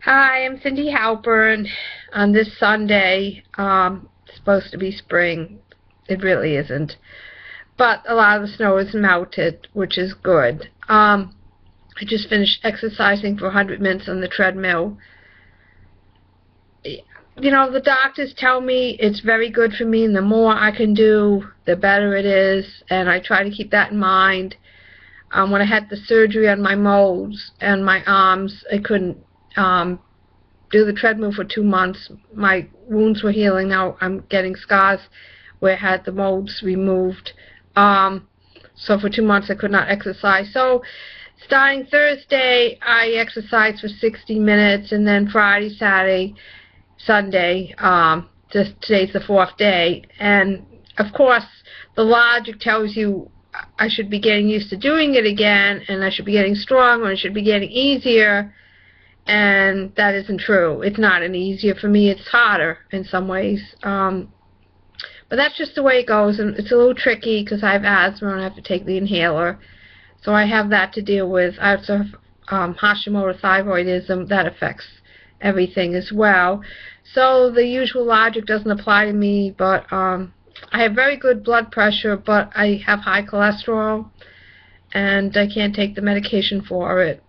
Hi, I'm Cindy Halpern. On this Sunday, it's supposed to be spring. It really isn't. But a lot of the snow is melted, which is good. I just finished exercising for 100 minutes on the treadmill. You know, the doctors tell me it's very good for me, and the more I can do, the better it is, and I try to keep that in mind. When I had the surgery on my moles and my arms, I couldn't do the treadmill for 2 months. My wounds were healing. Now I'm getting scars where I had the molds removed. So for 2 months I could not exercise. So starting Thursday, I exercised for 60 minutes, and then Friday, Saturday, Sunday, just today's the 4th day. And of course, the logic tells you I should be getting used to doing it again, and I should be getting stronger, and it should be getting easier. And that isn't true. It's not any easier for me. It's harder in some ways. But that's just the way it goes, and it's a little tricky because I have asthma and I have to take the inhaler. So I have that to deal with. I also have Hashimoto thyroidism. That affects everything as well. So the usual logic doesn't apply to me, but I have very good blood pressure, but I have high cholesterol, and I can't take the medication for it.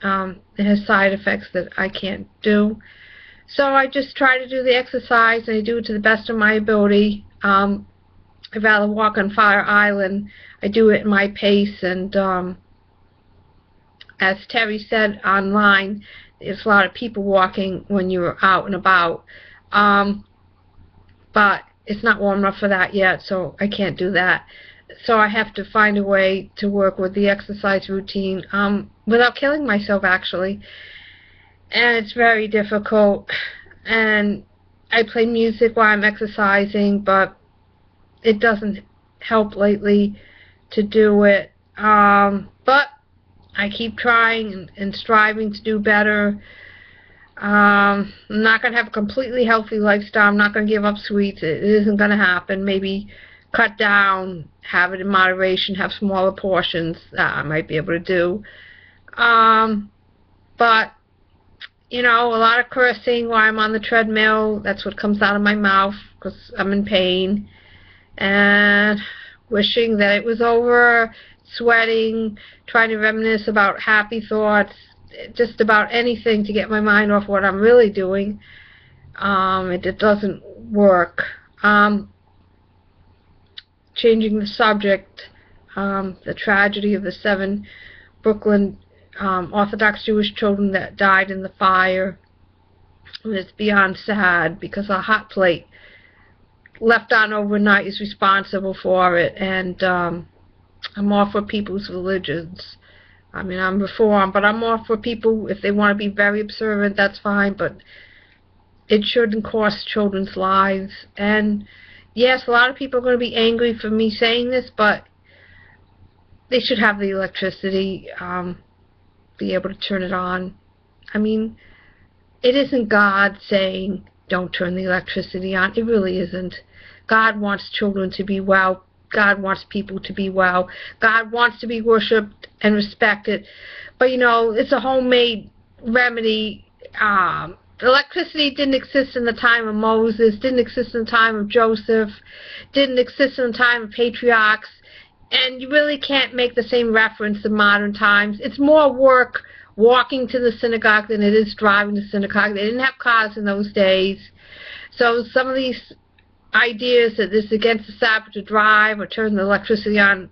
It has side effects that I can't do. So I just try to do the exercise, and I do it to the best of my ability. I'd rather walk on Fire Island. I do it at my pace, and as Terry said online, there's a lot of people walking when you're out and about. But it's not warm enough for that yet, so I can't do that. So I have to find a way to work with the exercise routine without killing myself, actually. And it's very difficult. And I play music while I'm exercising, but it doesn't help lately to do it. But I keep trying and striving to do better. I'm not going to have a completely healthy lifestyle. I'm not going to give up sweets. It isn't going to happen. Maybe cut down, have it in moderation, have smaller portions. I might be able to do. But, you know, a lot of cursing while I'm on the treadmill. That's what comes out of my mouth because I'm in pain. And wishing that it was over, sweating, trying to reminisce about happy thoughts, just about anything to get my mind off what I'm really doing. It doesn't work. Changing the subject, the tragedy of the 7 Brooklyn Orthodox Jewish children that died in the fire. And it's beyond sad because a hot plate left on overnight is responsible for it. And I'm all for people's religions. I mean, I'm Reformed, but I'm all for people, if they want to be very observant, that's fine, but it shouldn't cost children's lives. And yes, a lot of people are going to be angry for me saying this, but they should have the electricity, be able to turn it on. I mean, it isn't God saying, don't turn the electricity on. It really isn't. God wants children to be well. God wants people to be well. God wants to be worshipped and respected. But, you know, it's a homemade remedy. Electricity didn't exist in the time of Moses, didn't exist in the time of Joseph, didn't exist in the time of patriarchs, and you really can't make the same reference to modern times. It's more work walking to the synagogue than it is driving to the synagogue. They didn't have cars in those days. So some of these ideas that it's against the Sabbath to drive or turn the electricity on,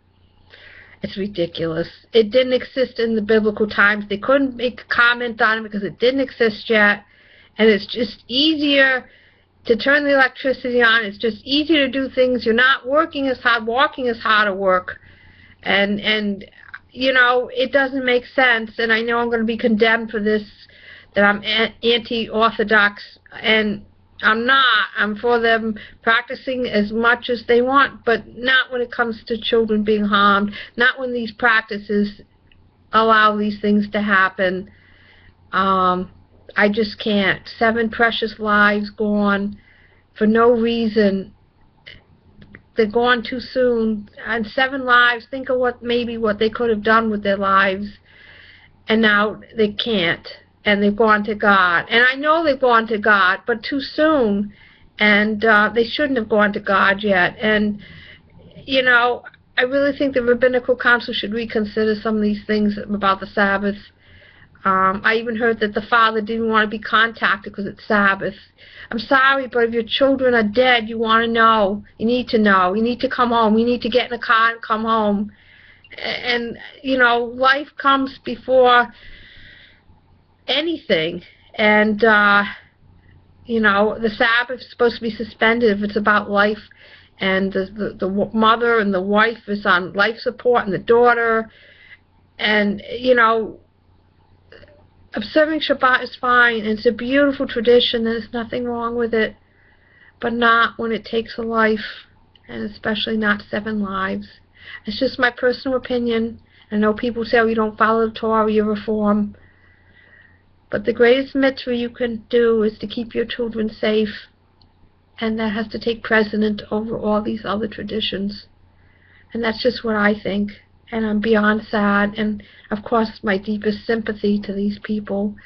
it's ridiculous. It didn't exist in the biblical times. They couldn't make a comment on it because it didn't exist yet. And it's just easier to turn the electricity on. It's just easier to do things. You're not working as hard. Walking is harder work. And you know, it doesn't make sense. And I know I'm going to be condemned for this, that I'm anti-Orthodox. And I'm not. I'm for them practicing as much as they want, but not when it comes to children being harmed, not when these practices allow these things to happen. I just can't. 7 precious lives gone for no reason. They're gone too soon. And 7 lives, think of what they could have done with their lives, and now they can't. and they've gone to God. And I know they've gone to God, but too soon, and they shouldn't have gone to God yet. And, you know, I really think the Rabbinical Council should reconsider some of these things about the Sabbath. I even heard that the father didn't want to be contacted because it's Sabbath. I'm sorry, but if your children are dead, you want to know. You need to know. You need to come home. You need to get in a car and come home. And, you know, life comes before anything. And, you know, the Sabbath is supposed to be suspended if it's about life. And the mother and the wife is on life support, and the daughter. And, you know, observing Shabbat is fine, and it's a beautiful tradition. There's nothing wrong with it. But not when it takes a life, and especially not 7 lives. It's just my personal opinion. I know people say, oh, you don't follow the Torah, you reform. But the greatest mitzvah you can do is to keep your children safe. And that has to take precedent over all these other traditions. And that's just what I think. And I'm beyond sad. And, of course, my deepest sympathy to these people.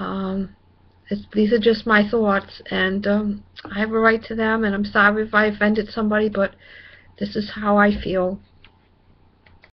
These are just my thoughts. And I have a right to them. And I'm sorry if I offended somebody, but this is how I feel.